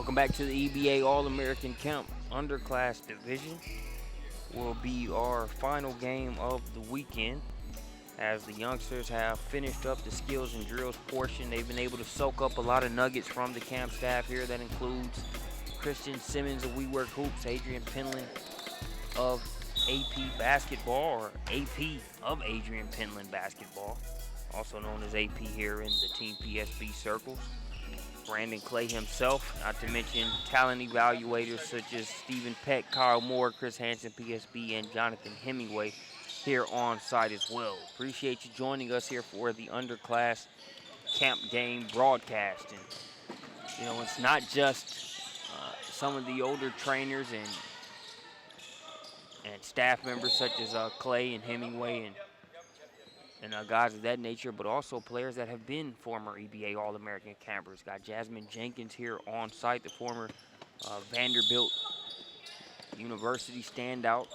Welcome back to the EBA All-American Camp. Underclass division will be our final game of the weekend as the youngsters have finished up the skills and drills portion. They've been able to soak up a lot of nuggets from the camp staff here. That includes Christian Simmons of We Work Hoops, Adrian Penland of AP Basketball, or AP of Adrian Penland Basketball, also known as AP here in the Team PSB circles. Brandon Clay himself, not to mention talent evaluators such as Stephen Peck, Kyle Moore, Chris Hansen, PSB, and Jonathan Hemingway here on site as well. Appreciate you joining us here for the Underclass Camp Game broadcast. And, you know, it's not just some of the older trainers and staff members such as Clay and Hemingway and guys of that nature, but also players that have been former EBA All-American campers. Got Jasmine Jenkins here on site, the former Vanderbilt University standout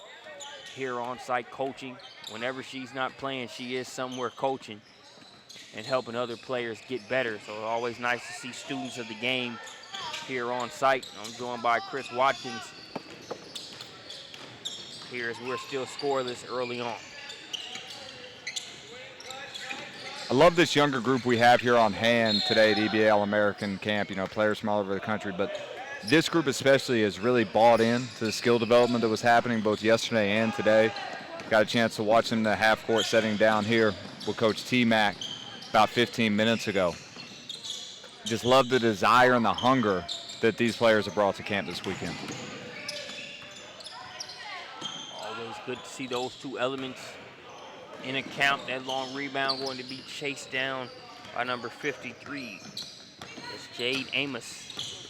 here on site coaching. Whenever she's not playing, she is somewhere coaching and helping other players get better. So it's always nice to see students of the game here on site. I'm joined by Chris Watkins here as we're still scoreless early on. I love this younger group we have here on hand today at EBA All-American Camp, you know, players from all over the country, but this group especially has really bought in to the skill development that was happening both yesterday and today. Got a chance to watch them in the half-court setting down here with Coach T-Mac about 15 minutes ago. Just love the desire and the hunger that these players have brought to camp this weekend. Always good to see those two elements in a count. That long rebound going to be chased down by number 53. It's Jade Amos.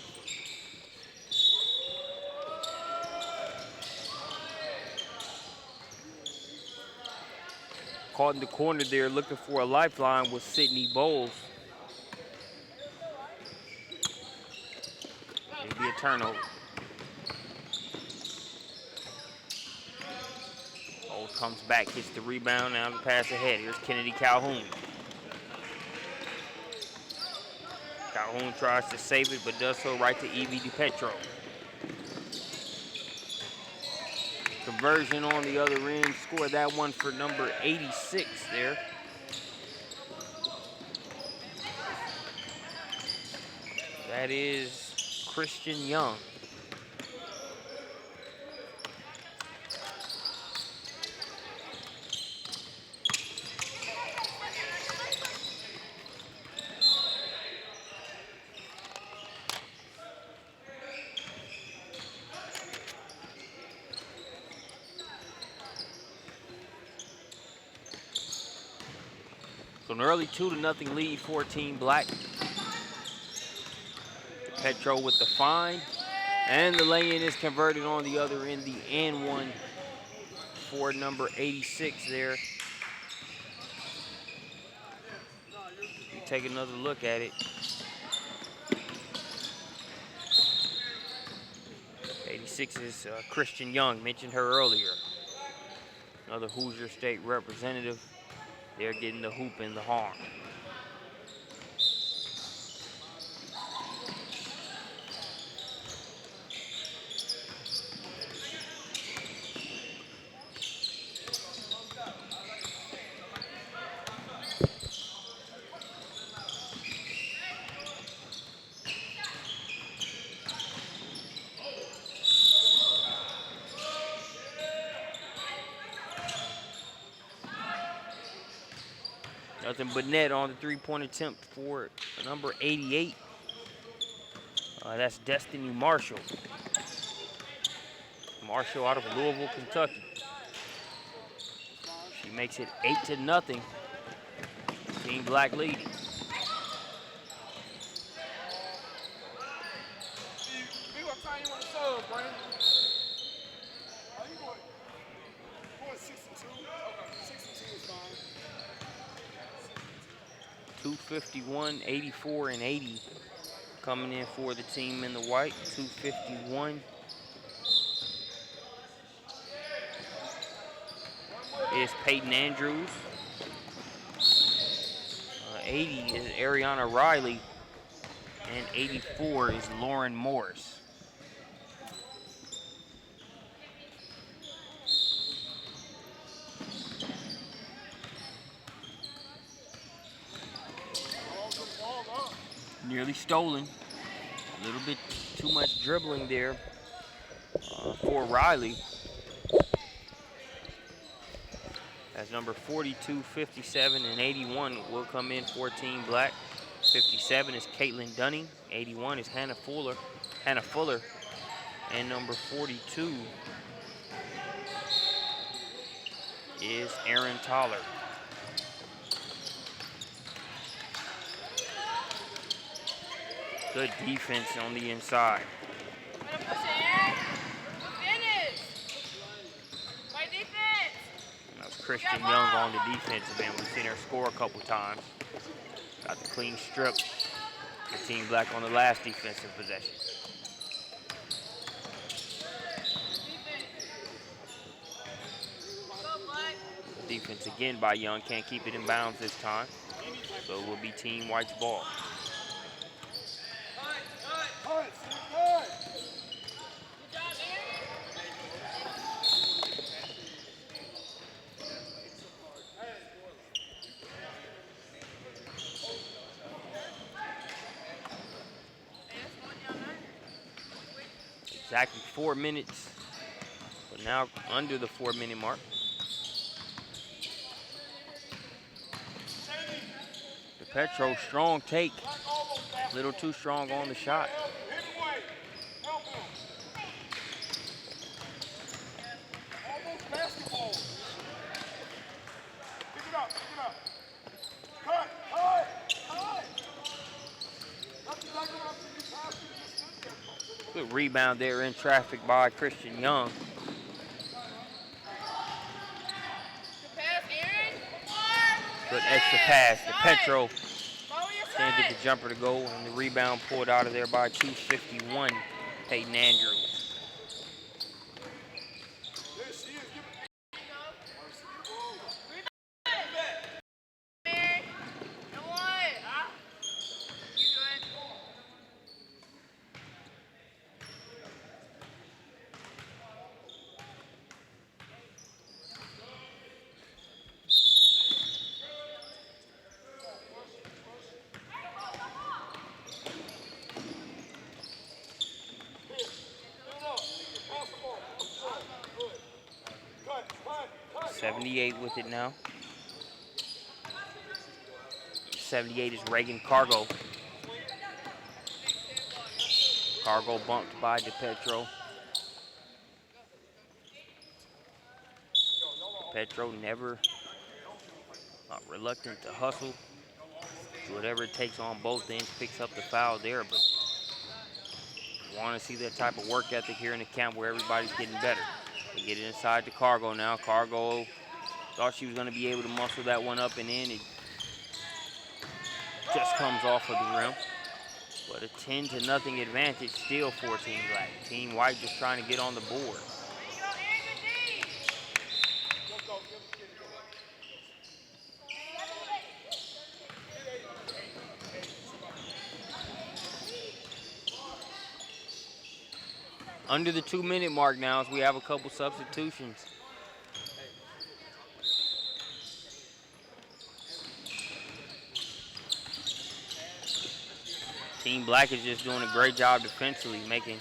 Caught in the corner there looking for a lifeline was Sydney Bowles. It'll be a turnover. Comes back, hits the rebound, now the pass ahead. Here's Kennedy Calhoun. Calhoun tries to save it, but does so right to Evie DiPetro. Conversion on the other end, scored that one for number 86 there. That is Christian Young. So an early 2-0 lead for Team Black. Petro with the find, and the lay-in is converted on the other end, the and one for number 86 there. You take another look at it. 86 is Christian Young, mentioned her earlier. Another Hoosier State representative. They're getting the hoop in the harm. Nothing but net on the three-point attempt for number 88. That's Destiny Marshall. Marshall out of Louisville, Kentucky. She makes it 8-0. Team Black leading. We gonna tie you on the sub, Brandon. Are you going 62? Okay, 62 is fine. 251, 84, and 80 coming in for the team in the white. 251 is Peyton Andrews. 80 is Ariana Riley. And 84 is Lauren Morris. Nearly stolen. A little bit too much dribbling there for Riley. As number 42, 57, and 81 will come in for Team Black. 57 is Caitlin Dunning. 81 is Hannah Fuller. And number 42 is Erin Toller. Good defense on the inside. That was Christian Young on the defensive end. We've seen her score a couple times. Got the clean strip for Team Black on the last defensive possession. Defense again by Young. Can't keep it in bounds this time. So it will be Team White's ball. Exactly 4 minutes, but now under the 4-minute mark. DePetro, strong take. A little too strong on the shot. Good rebound there in traffic by Christian Young. Good extra pass. DePetro can't get the jumper to go, and the rebound pulled out of there by 251, Peyton Andrews. With it now. 78 is Reagan Cargo. Cargo bumped by DePetro. DePetro never reluctant to hustle. Do whatever it takes on both ends. Picks up the foul there, but want to see that type of work ethic here in the camp where everybody's getting better. They get it inside to Cargo now. Cargo thought she was going to be able to muscle that one up and in. It just comes off of the rim. But a 10-0 advantage still for Team Black. Team White just trying to get on the board. Under the 2-minute mark now as we have a couple substitutions. Team Black is just doing a great job defensively, making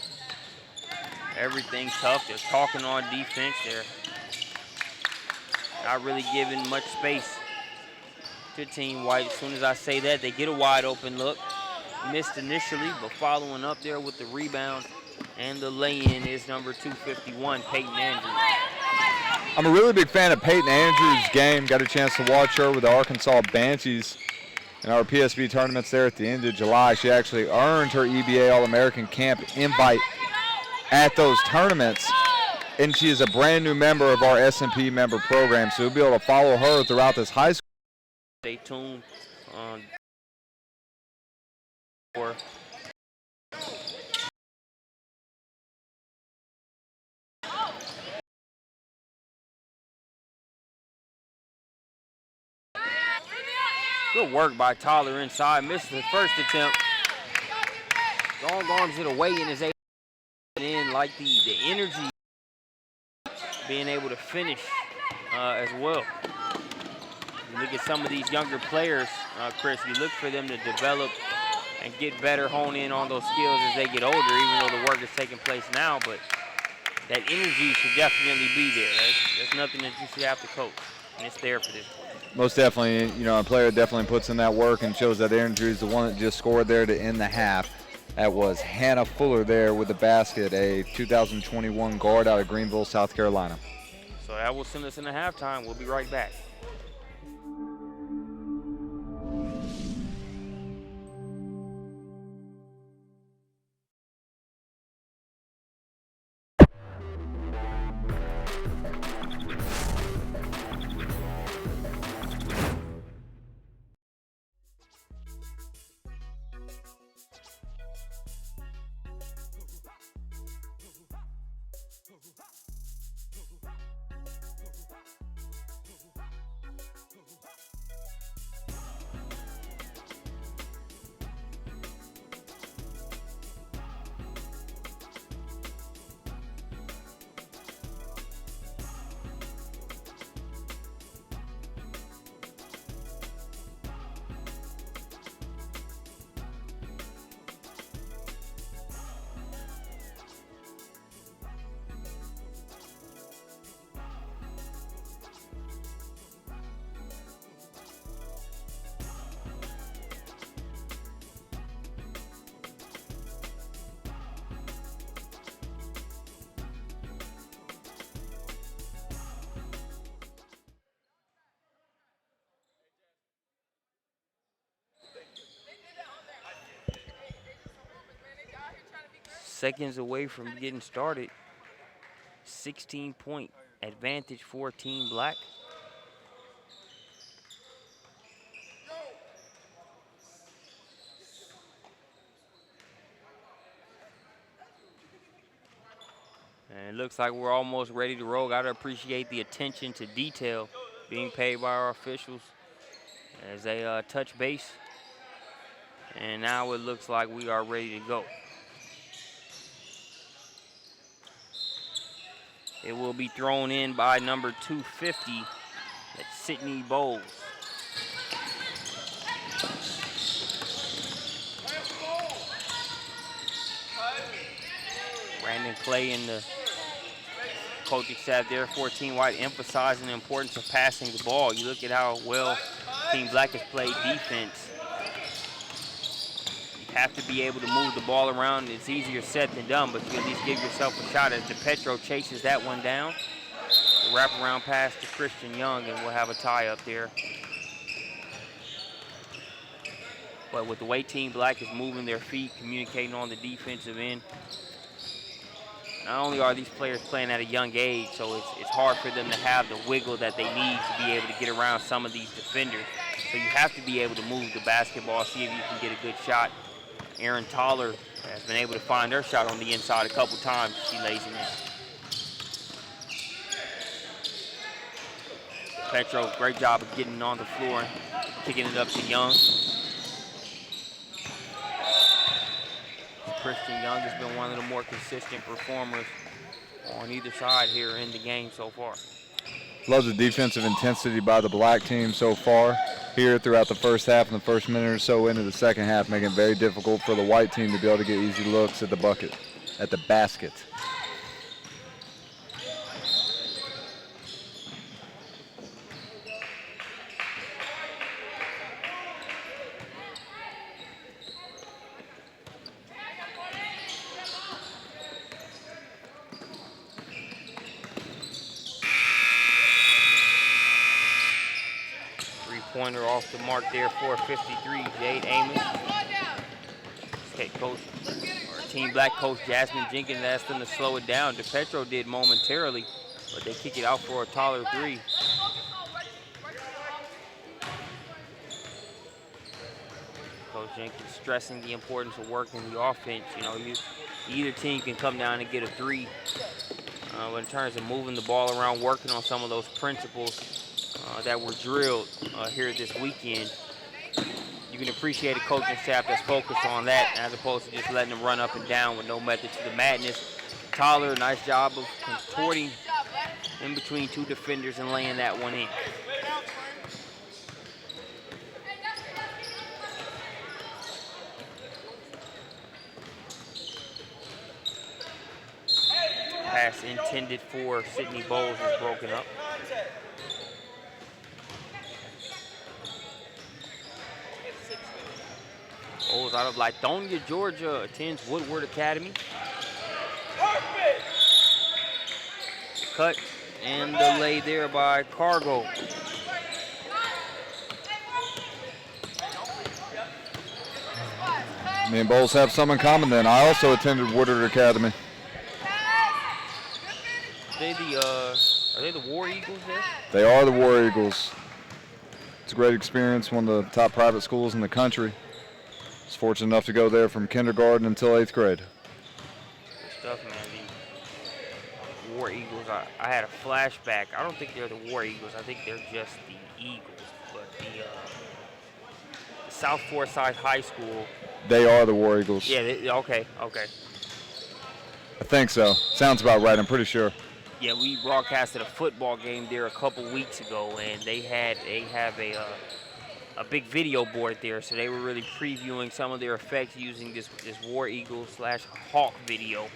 everything tough. They're talking on defense. They're not really giving much space to Team White. As soon as I say that, they get a wide open look. Missed initially, but following up there with the rebound and the lay-in is number 251, Peyton Andrews. I'm a really big fan of Peyton Andrews' game. Got a chance to watch her with the Arkansas Banshees in our PSV tournaments there at the end of July. She actually earned her EBA All-American Camp invite at those tournaments, and she is a brand new member of our S&P member program, so we'll be able to follow her throughout this high school. Stay tuned for good work by Tyler inside. Missed the first attempt. strong arms it away and is able to get in, like the energy being able to finish as well. You look at some of these younger players, Chris, you look for them to develop and get better, hone in on those skills as they get older, even though the work is taking place now. But that energy should definitely be there. That's nothing that you should have to coach, and it's there for this one. Most definitely, you know, a player definitely puts in that work and shows that energy. Is the one that just scored there to end the half. That was Hannah Fuller there with the basket, a 2021 guard out of Greenville, South Carolina. So that will send us into halftime. We'll be right back. Seconds away from getting started. 16-point advantage for Team Black. And it looks like we're almost ready to roll. Got to appreciate the attention to detail being paid by our officials as they touch base. And now it looks like we are ready to go. It will be thrown in by number 250, that's Sydney Bowles. Brandon Clay and the coaching staff there for Team White emphasizing the importance of passing the ball. You look at how well Team Black has played defense. You have to be able to move the ball around. It's easier said than done, but you at least give yourself a shot as DePetro chases that one down. The wraparound pass to Christian Young, and we'll have a tie up there. But with the way Team Black is moving their feet, communicating on the defensive end, not only are these players playing at a young age, so it's hard for them to have the wiggle that they need to be able to get around some of these defenders. So you have to be able to move the basketball, see if you can get a good shot. Erin Toller has been able to find her shot on the inside a couple times. She lays it in. Petro, great job of getting on the floor and kicking it up to Young. Christian Young has been one of the more consistent performers on either side here in the game so far. Love the defensive intensity by the Black team so far here throughout the first half and the first minute or so into the second half, making it very difficult for the White team to be able to get easy looks at the bucket, at the basket. Pointer off the mark there for 53, Jade Amos. Okay, Team Black coach Jasmine Jenkins asked them to slow it down. DePetro did momentarily, but they kick it out for a taller three. Coach Jenkins stressing the importance of working the offense. You know, either team can come down and get a three. But in terms of moving the ball around, working on some of those principles that were drilled here this weekend, you can appreciate a coaching staff that's focused on that as opposed to just letting them run up and down with no method to the madness. Tyler, nice job of contorting in between two defenders and laying that one in. Pass intended for Sydney Bowles is broken up. Bowles out of Lithonia, Georgia, attends Woodward Academy. Cut and the lay there by Cargo. Me and Bowles have some in common then. I also attended Woodward Academy. Are they the War Eagles there? They are the War Eagles. It's a great experience, one of the top private schools in the country. I was fortunate enough to go there from kindergarten until 8th grade. Good stuff, man. The War Eagles, I had a flashback. I don't think they're the War Eagles. I think they're just the Eagles. But the South Forsyth High School. They are the War Eagles. Yeah, okay. I think so. Sounds about right, I'm pretty sure. Yeah, we broadcasted a football game there a couple weeks ago, and they have a big video board there, so they were really previewing some of their effects using this War Eagle / Hawk video.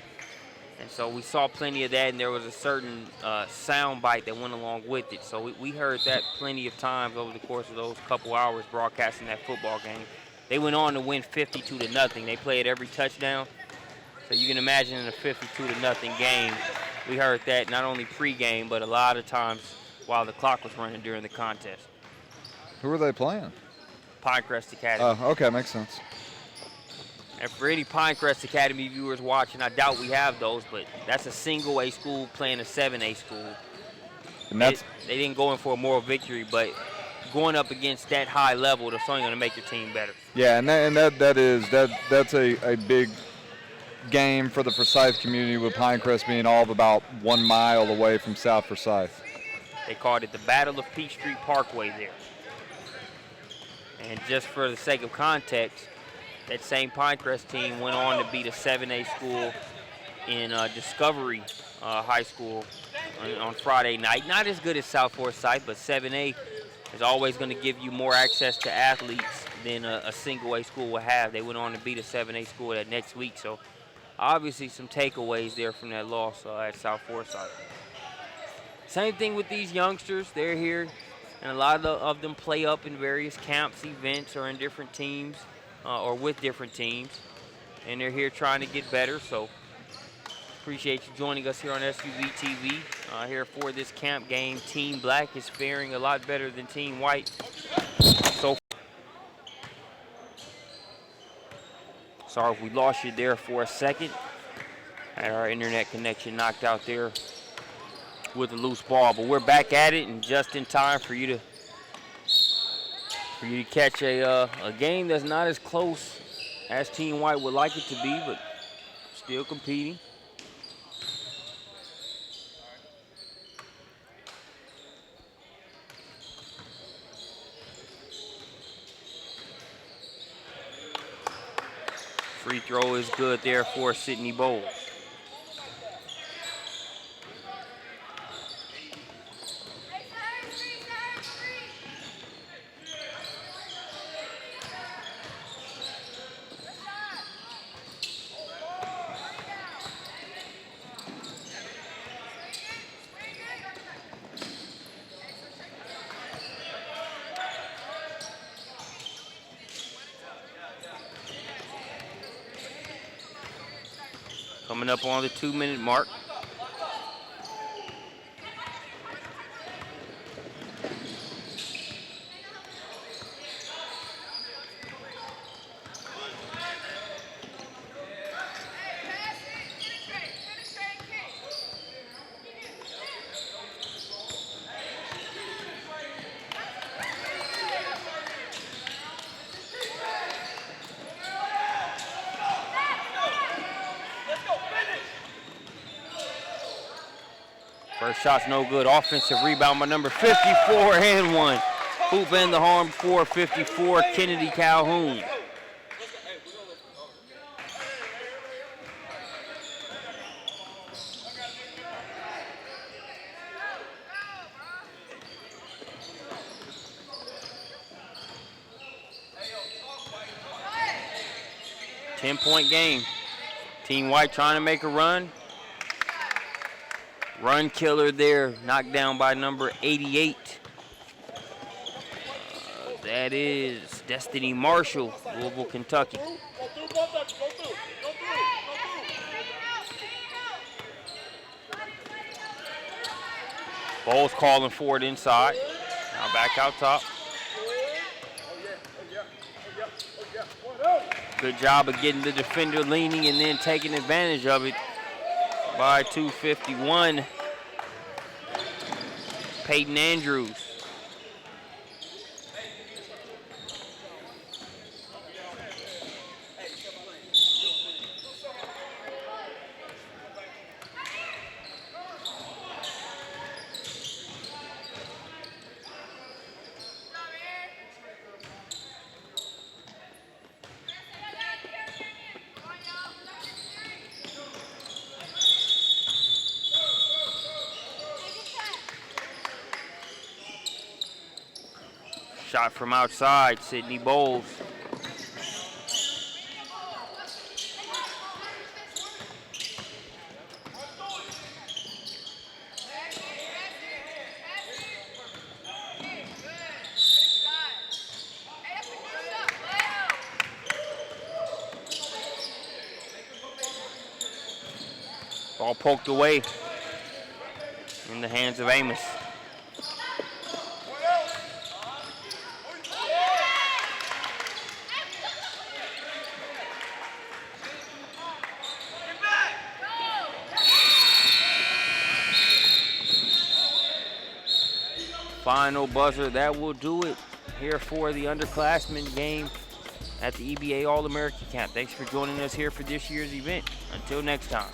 And so we saw plenty of that, and there was a certain sound bite that went along with it. So we heard that plenty of times over the course of those couple hours broadcasting that football game. They went on to win 52-0. They played every touchdown. So you can imagine in a 52-0 game, we heard that not only pregame, but a lot of times while the clock was running during the contest. Who were they playing? Pinecrest Academy. Oh, okay, makes sense. And for any Pinecrest Academy viewers watching, I doubt we have those, but that's a single A school playing a 7A school. And that's They didn't go in for a moral victory, but going up against that high level, that's only going to make your team better. yeah, that's a big game for the Forsyth community, with Pinecrest being all of about 1 mile away from South Forsyth. They called it the Battle of Peachtree Parkway there. And just for the sake of context, that same Pinecrest team went on to beat a 7A school in Discovery High School on Friday night. Not as good as South Forsyth, but 7A is always going to give you more access to athletes than a single A school will have. They went on to beat a 7A school that next week, so obviously some takeaways there from that loss at South Forsyth. Same thing with these youngsters. They're here, and a lot of them play up in various camps, events, or in different teams, or with different teams. And they're here trying to get better, so appreciate you joining us here on SUVtv here for this camp game. Team Black is faring a lot better than Team White. So sorry if we lost you there for a second. Had our internet connection knocked out there with a loose ball, but we're back at it, and just in time for you to catch a game that's not as close as Team White would like it to be, but still competing. Free throw is good there for Sydney Bowles. Coming up on the 2-minute mark. First shot's no good. Offensive rebound by number 54 and one. Hoop and the harm 454, Kennedy Calhoun. Ten-point game. Team White trying to make a run. Run killer there, knocked down by number 88. That is Destiny Marshall, Louisville, Kentucky. Bowles calling for it inside. Now back out top. Good job of getting the defender leaning and then taking advantage of it by 251. Peyton Andrews. Shot from outside, Sydney Bowles. Ball poked away in the hands of Amos. Final buzzer, that will do it here for the underclassmen game at the EBA All-American Camp. Thanks for joining us here for this year's event. Until next time.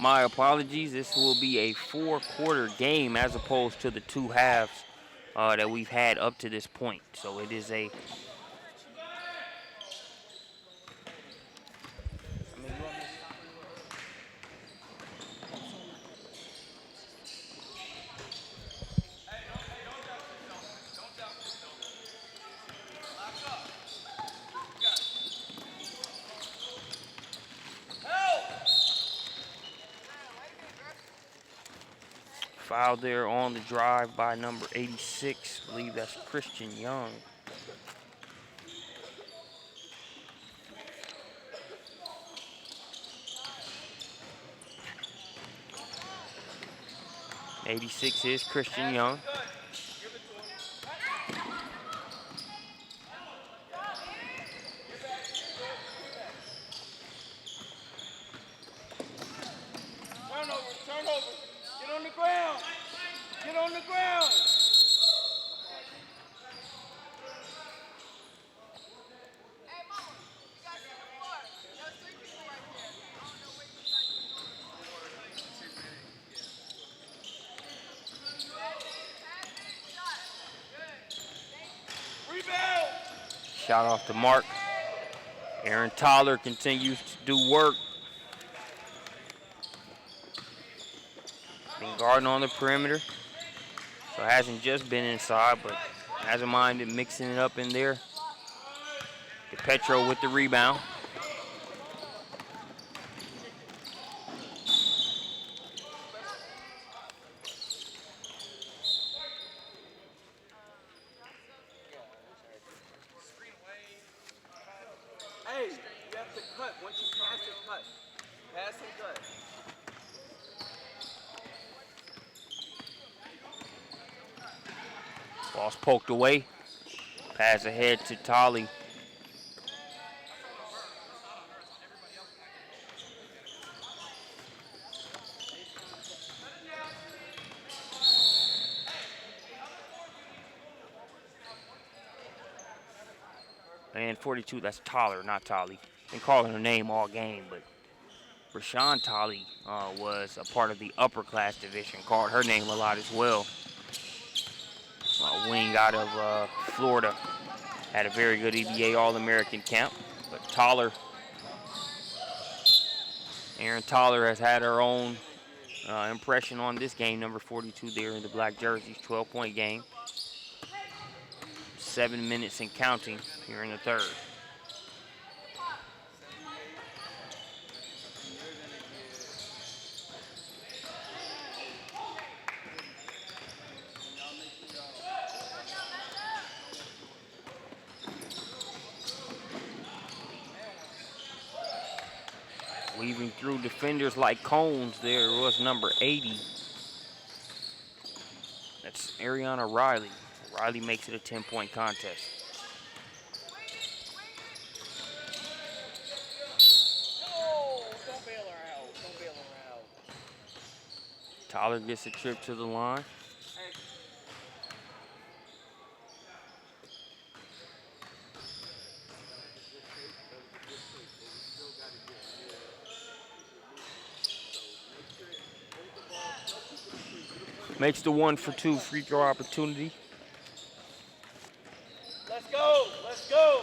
My apologies. This will be a 4-quarter game as opposed to the 2 halves that we've had up to this point. So it is a foul there on the drive by number 86. I believe that's Christian Young. '86 is Christian Young. shot off the mark. Aaron Tyler continues to do work. Been guarding on the perimeter. So hasn't just been inside, but hasn't minded mixing it up in there. DePetro with the rebound. Hey, you have to cut. Once you pass it, cut. Pass and cut. Ball's poked away. Pass ahead to Tolly. And 42, that's Toller, not Tolly. Been calling her name all game, but Rashawn Tolly was a part of the upper class division. Called her name a lot as well. Wing out of Florida. Had a very good EBA All-American camp. But Toller, Aaron Toller has had her own impression on this game. Number 42 there in the black jerseys. 12-point game. 7 minutes and counting here in the third. Weaving through defenders like cones, there was number 80. That's Ariana Riley. Riley makes it a 10-point contest. Oh, don't bail her out. Don't bail her out. Tyler gets a trip to the line. Makes the 1-for-2 free throw opportunity. Let's go. Let's go.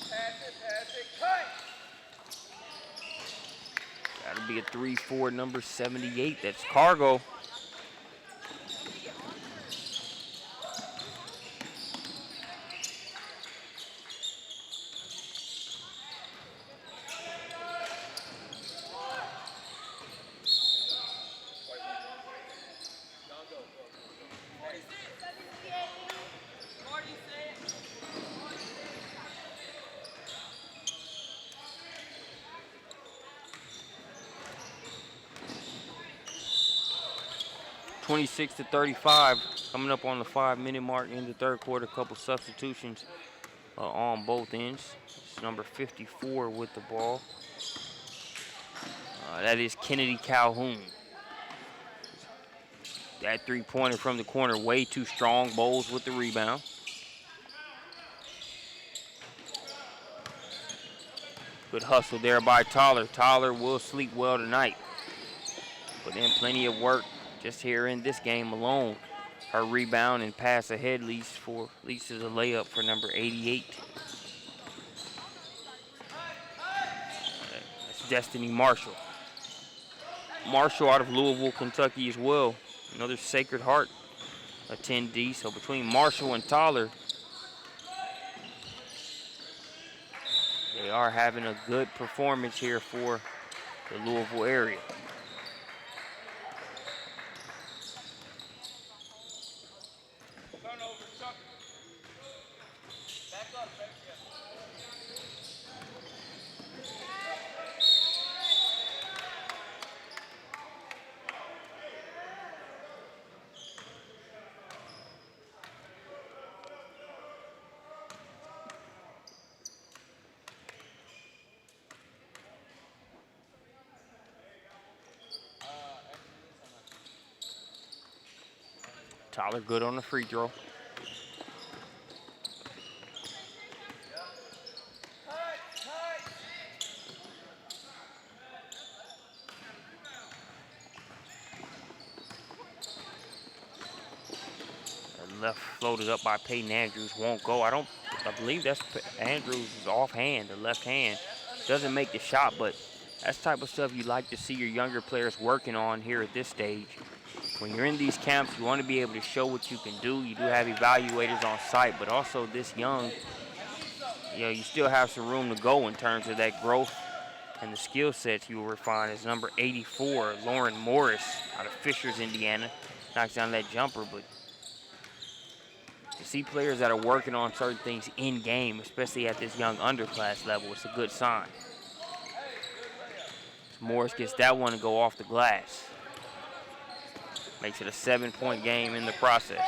Pass it, cut. That'll be a 3-4, number 78. That's Cargo. (26-35), coming up on the 5-minute mark in the third quarter. A couple substitutions on both ends. It's number 54 with the ball. That is Kennedy Calhoun. That three-pointer from the corner, way too strong. Bowles with the rebound. Good hustle there by Toller. Toller will sleep well tonight. Put in plenty of work just here in this game alone. Her rebound and pass ahead leads to the layup for number 88. That's Destiny Marshall. Marshall out of Louisville, Kentucky as well. Another Sacred Heart attendee. So between Marshall and Toller, they are having a good performance here for the Louisville area. Tyler good on the free throw. Left floated up by Peyton Andrews, won't go. I believe that's Andrews' offhand, the left hand. Doesn't make the shot, but that's the type of stuff you like to see your younger players working on here at this stage. When you're in these camps, you want to be able to show what you can do. You do have evaluators on site, but also this young, you still have some room to go in terms of that growth and the skill sets you will refine. As number 84, Lauren Morris out of Fishers, Indiana, knocks down that jumper, but to see players that are working on certain things in game, especially at this young underclass level, it's a good sign. Morris gets that one to go off the glass. Makes it a 7-point game in the process.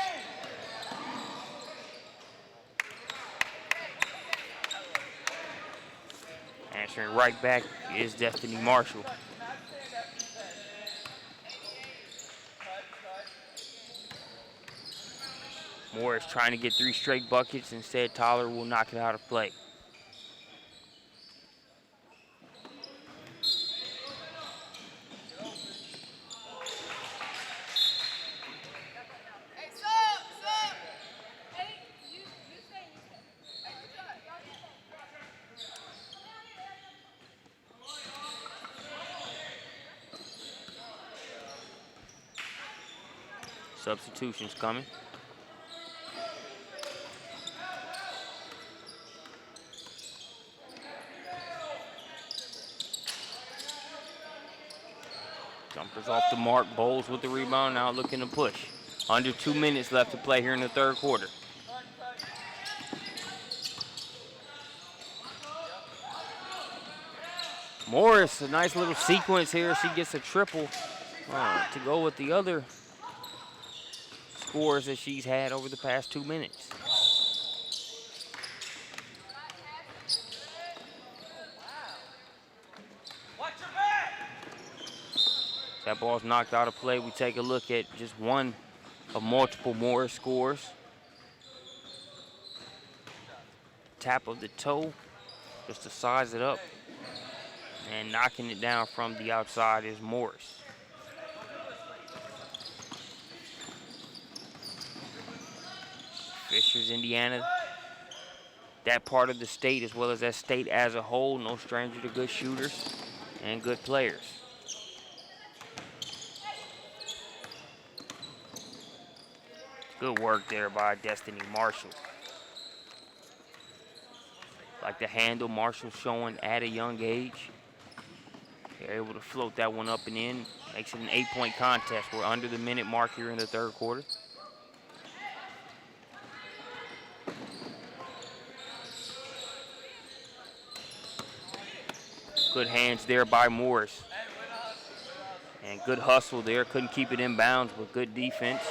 Answering right back is Destiny Marshall. Morris trying to get 3 straight buckets. Instead, Tyler will knock it out of play. Substitutions coming. Jumpers off the mark. Bowles with the rebound, now looking to push. Under 2 minutes left to play here in the third quarter. Morris, a nice little sequence here. She gets a triple to go with the other scores that she's had over the past 2 minutes. That ball's knocked out of play. We take a look at just one of multiple Morris scores. Tap of the toe, just to size it up. And knocking it down from the outside is Morris. Fishers, Indiana. That part of the state, as well as that state as a whole, no stranger to good shooters and good players. Good work there by Destiny Marshall. Like the handle Marshall showing at a young age. They're able to float that one up and in. Makes it an 8-point contest. We're under the minute mark here in the third quarter. Good hands there by Morris. And good hustle there. Couldn't keep it in bounds, but good defense.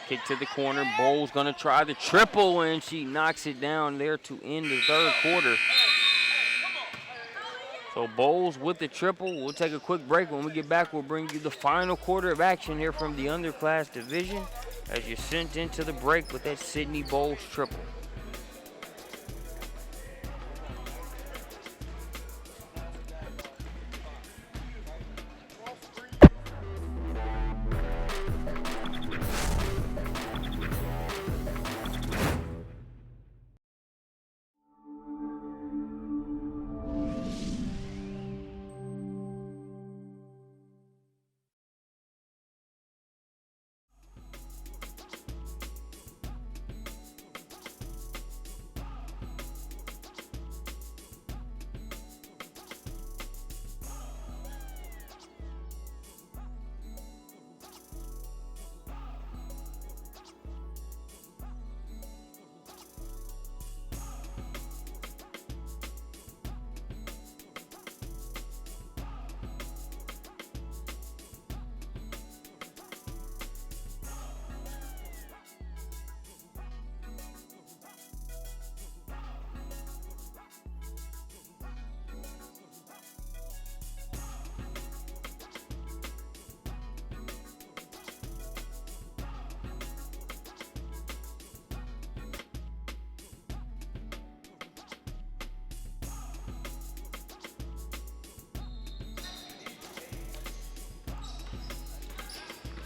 Kick to the corner. Bowles gonna try the triple, and she knocks it down there to end the third quarter. So Bowles with the triple. We'll take a quick break. When we get back, we'll bring you the final quarter of action here from the underclass division as you're sent into the break with that Sydney Bowles triple.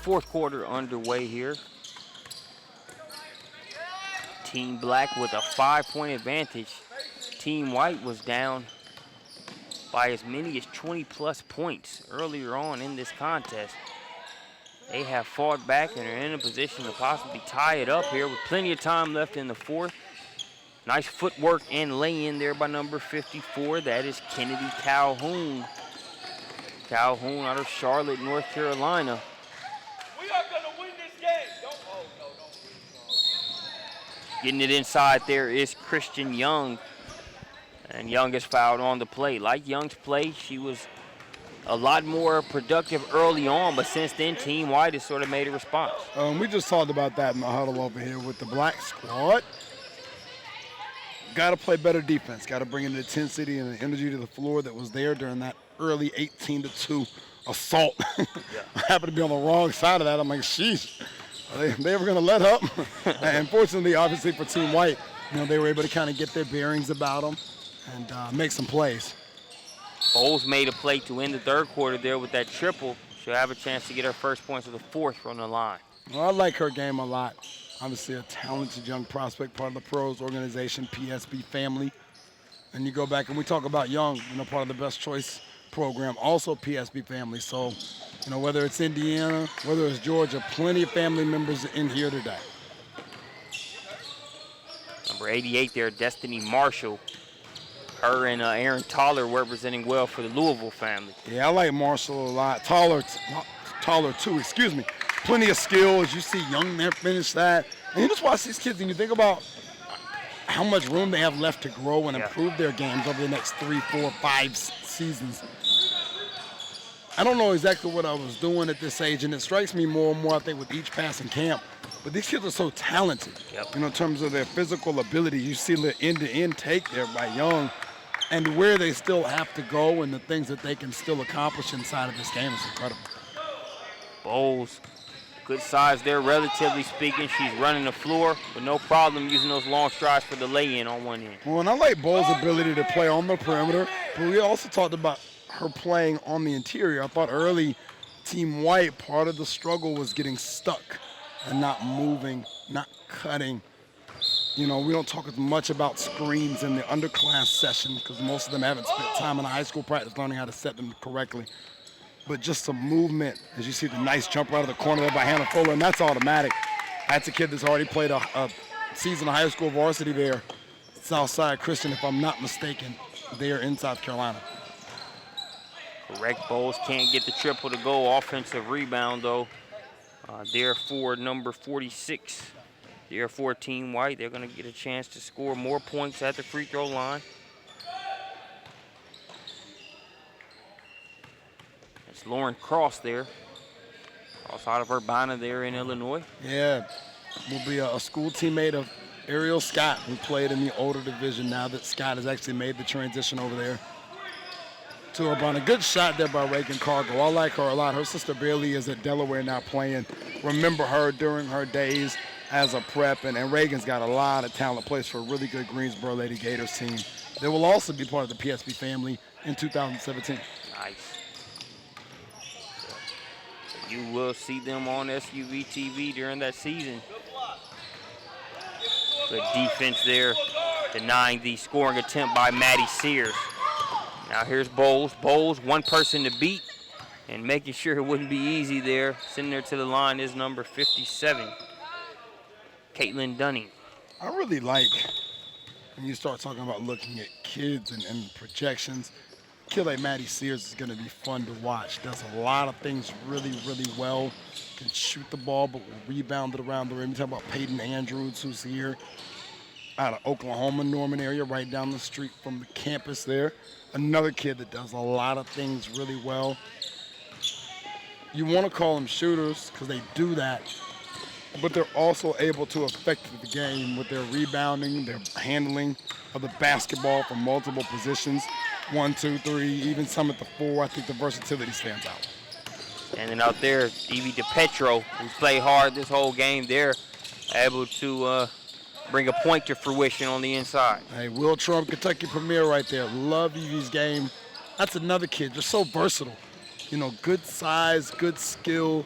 fourth quarter underway here. Team Black with a 5-point advantage. Team White was down by as many as 20-plus points earlier on in this contest. They have fought back and are in a position to possibly tie it up here with plenty of time left in the fourth. Nice footwork and lay-in there by number 54. That is Kennedy Calhoun. Calhoun out of Charlotte, North Carolina. We are going to win this game. Don't. Getting it inside there is Christian Young. And Young is fouled on the play. Like Young's play, she was a lot more productive early on, but since then, Team White has sort of made a response. We just talked about that in the huddle over here with the Black squad. Got to play better defense. Got to bring in the intensity and the energy to the floor that was there during that early 18-2 assault. I happened to be on the wrong side of that. I'm like, sheesh, are they ever going to let up? And fortunately, obviously, for Team White, they were able to kind of get their bearings about them and make some plays. Bowles made a play to end the third quarter there with that triple. She'll have a chance to get her first points of the fourth from the line. Well, I like her game a lot. Obviously, a talented young prospect, part of the pros organization, PSB family. And you go back and we talk about Young, part of the Best Choice program, also PSB family. So, whether it's Indiana, whether it's Georgia, plenty of family members in here today. Number 88 there, Destiny Marshall. Her and Aaron Toller representing well for the Louisville family. Yeah, I like Marshall a lot. Toller too, excuse me. Plenty of skills. You see Young there finish that. And you just watch these kids and you think about how much room they have left to grow and improve their games over the next 3, 4, 5 seasons. I don't know exactly what I was doing at this age, and it strikes me more and more, I think, with each passing camp. But these kids are so talented, in terms of their physical ability. You see the end-to-end take there by Young and where they still have to go and the things that they can still accomplish inside of this game is incredible. Bowles, good size there, relatively speaking. She's running the floor with no problem using those long strides for the lay-in on one end. Well, and I like Bowles' ability to play on the perimeter, but we also talked about her playing on the interior. I thought early Team White, part of the struggle was getting stuck and not moving, not cutting. We don't talk as much about screens in the underclass session because most of them haven't spent time in high school practice learning how to set them correctly. But just some movement, as you see the nice jump out of the corner there by Hannah Fuller, and that's automatic. That's a kid that's already played a season of high school varsity there. Southside Christian, if I'm not mistaken, there in South Carolina. Correct. Bowles can't get the triple to go. Offensive rebound, though. There for number 46. There for Team White. They're going to get a chance to score more points at the free throw line. It's Lauren Cross there. Cross out of Urbana there in Illinois. Yeah, will be a school teammate of Ariel Scott, who played in the older division now that Scott has actually made the transition over there to Urbana. Good shot there by Reagan Cargo. I like her a lot. Her sister Bailey is at Delaware now playing. Remember her during her days as a prep, and Reagan's got a lot of talent, plays for a really good Greensboro Lady Gators team. They will also be part of the PSB family in 2017. Nice. You will see them on SUVtv during that season. Good defense there, denying the scoring attempt by Maddie Sears. Now here's Bowles. Bowles, one person to beat, and making sure it wouldn't be easy there. Sending her to the line is number 57, Caitlin Dunning. I really like when you start talking about looking at kids and projections. A kid like Maddie Sears is going to be fun to watch. Does a lot of things really, really well. Can shoot the ball, but will rebound it around the rim. You talk about Peyton Andrews, who's here out of Oklahoma, Norman area, right down the street from the campus there. Another kid that does a lot of things really well. You want to call them shooters because they do that, but they're also able to affect the game with their rebounding, their handling of the basketball from multiple positions. 1, 2, 3, even some at the 4. I think the versatility stands out. And then out there, Evie DePetro, who's played hard this whole game, they're able to bring a point to fruition on the inside. Hey, Will Trump, Kentucky Premier right there. Love Evie's game. That's another kid, just so versatile. Good size, good skill,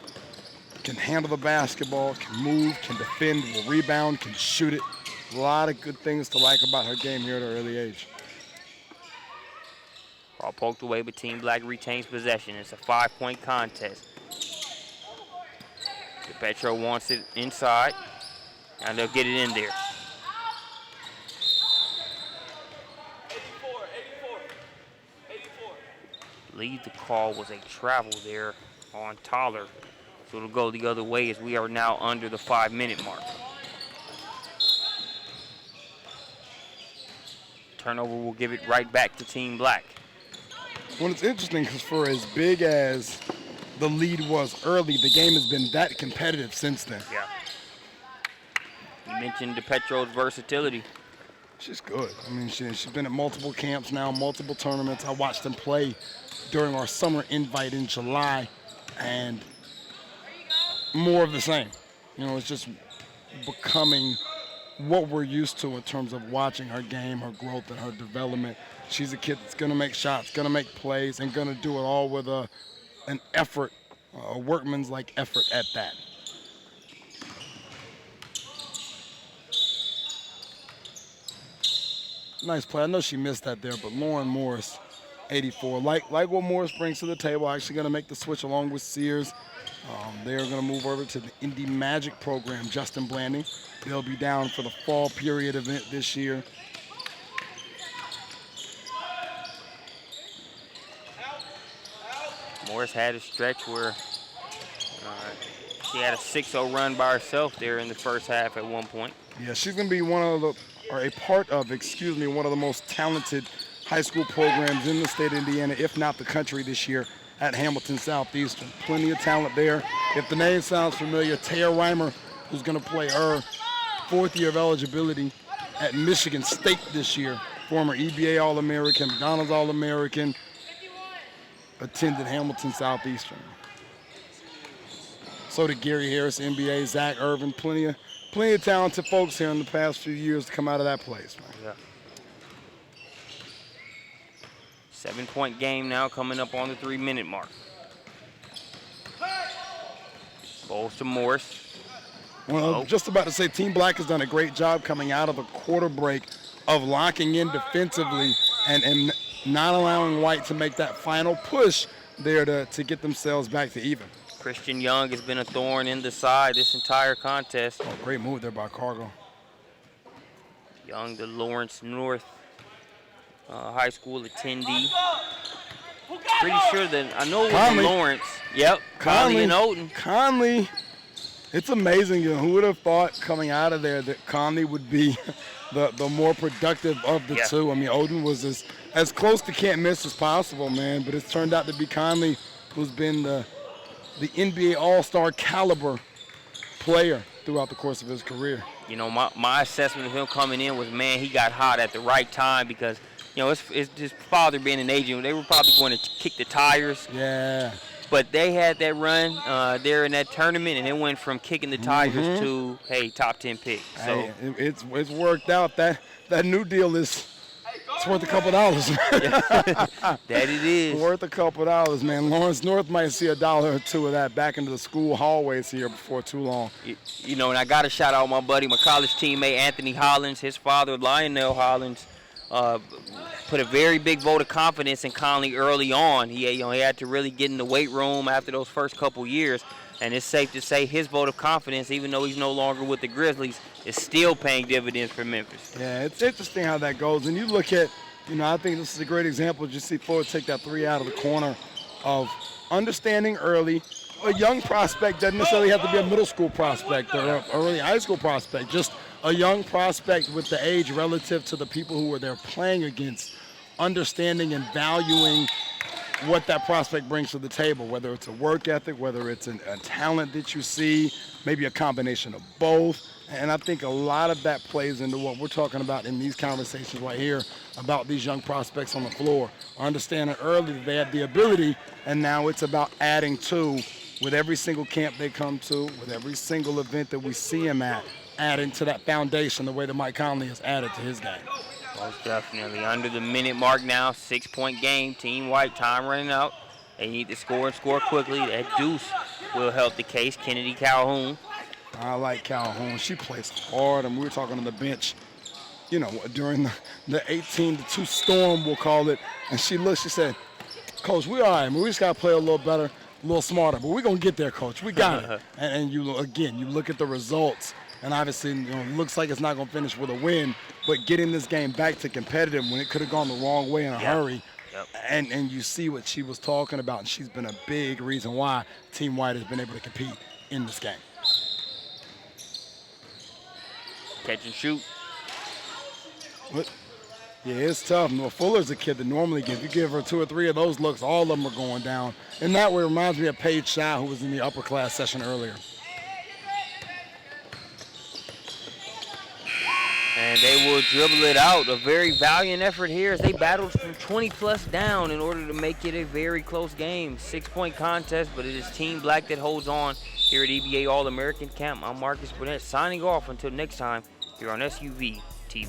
can handle the basketball, can move, can defend, will rebound, can shoot it. A lot of good things to like about her game here at an early age. Ball poked away, but Team Black retains possession. It's a 5-point contest. Petro wants it inside, and they'll get it in there. 84. I believe the call was a travel there on Toller. So it'll go the other way as we are now under the 5-minute mark. Turnover will give it right back to Team Black. Well, it's interesting because for as big as the lead was early, the game has been that competitive since then. Yeah. You mentioned DePetro's versatility. She's good. I mean, she's been at multiple camps now, multiple tournaments. I watched them play during our summer invite in July, and more of the same. You know, it's just becoming what we're used to in terms of watching her game, her growth, and her development. She's a kid that's going to make shots, going to make plays, and going to do it all with an effort, a workman's-like effort at that. Nice play. I know she missed that there, but Lauren Morris, 84. Like what Morris brings to the table, actually going to make the switch along with Sears. They're going to move over to the Indy Magic program, Justin Blanding. They'll be down for the fall period event this year. Morris had a stretch where she had a 6-0 run by herself there in the first half at one point. Yeah, she's going to be one of the most talented high school programs in the state of Indiana, if not the country this year at Hamilton Southeastern. Plenty of talent there. If the name sounds familiar, Taya Reimer, who's going to play her 4th year of eligibility at Michigan State this year, former EBA All-American, McDonald's All-American, attended Hamilton Southeastern. So did Gary Harris, NBA, Zach Irvin, plenty of talented folks here in the past few years to come out of that place, man. Yeah. 7-point game now coming up on the 3-minute mark. Bowls to Morris. Well, just about to say Team Black has done a great job coming out of the quarter break of locking in defensively and not allowing White to make that final push there to get themselves back to even. Christian Young has been a thorn in the side this entire contest. Oh, great move there by Cargo. Young, the Lawrence North High School attendee. Pretty sure that I know it was Conley. Lawrence. Yep, Conley and Oden. Conley, it's amazing. You know, who would have thought coming out of there that Conley would be the more productive of the two? I mean, Oden was as close to can't miss as possible, man. But it's turned out to be Conley, who's been the NBA All-Star caliber player throughout the course of his career. You know, my assessment of him coming in was, man, he got hot at the right time because, you know, it's his father being an agent. They were probably going to kick the tires. Yeah. But they had that run there in that tournament, and it went from kicking the tires to, hey, top 10 pick. So hey, it's worked out. That new deal is worth a couple dollars. that it is. Worth a couple dollars, man. Lawrence North might see $1 or $2 of that back into the school hallways here before too long. You know, and I got to shout out my buddy, my college teammate, Anthony Hollins. His father, Lionel Hollins, put a very big vote of confidence in Conley early on. He had to really get in the weight room after those first couple years. And it's safe to say his vote of confidence, even though he's no longer with the Grizzlies, is still paying dividends for Memphis. Yeah, it's interesting how that goes. And you look at, you know, I think this is a great example. Just see Floyd take that three out of the corner of understanding early. A young prospect doesn't necessarily have to be a middle school prospect or an early high school prospect. Just a young prospect with the age relative to the people who are there playing against, understanding and valuing what that prospect brings to the table, whether it's a work ethic, whether it's a talent that you see, maybe a combination of both. And I think a lot of that plays into what we're talking about in these conversations right here about these young prospects on the floor. Understanding early that they have the ability, and now it's about adding to with every single camp they come to, with every single event that we see them at, adding to that foundation the way that Mike Conley has added to his game. Most definitely. Under the minute mark now, 6-point game. Team White, time running out. They need to score and score quickly. That deuce will help the case. Kennedy Calhoun. I like Calhoun. She plays hard, and we were talking on the bench, you know, during the 18-2 storm, we'll call it. And she looked, she said, Coach, we're all right. We just got to play a little better, a little smarter. But we're going to get there, Coach. We got it. And you, again, you look at the results, and obviously, you know, it looks like it's not going to finish with a win. But getting this game back to competitive when it could have gone the wrong way in a hurry. Yep. And you see what she was talking about, and she's been a big reason why Team White has been able to compete in this game. Catch and shoot. But, yeah, it's tough. Well, Fuller's a kid that normally if you give her 2 or 3 of those looks, all of them are going down. And that way reminds me of Paige Shaw, who was in the upper class session earlier. And they will dribble it out. A very valiant effort here as they battled from 20-plus down in order to make it a very close game. 6-point contest, but it is Team Black that holds on here at EBA All-American Camp. I'm Marcus Burnett signing off until next time here on SUVtv.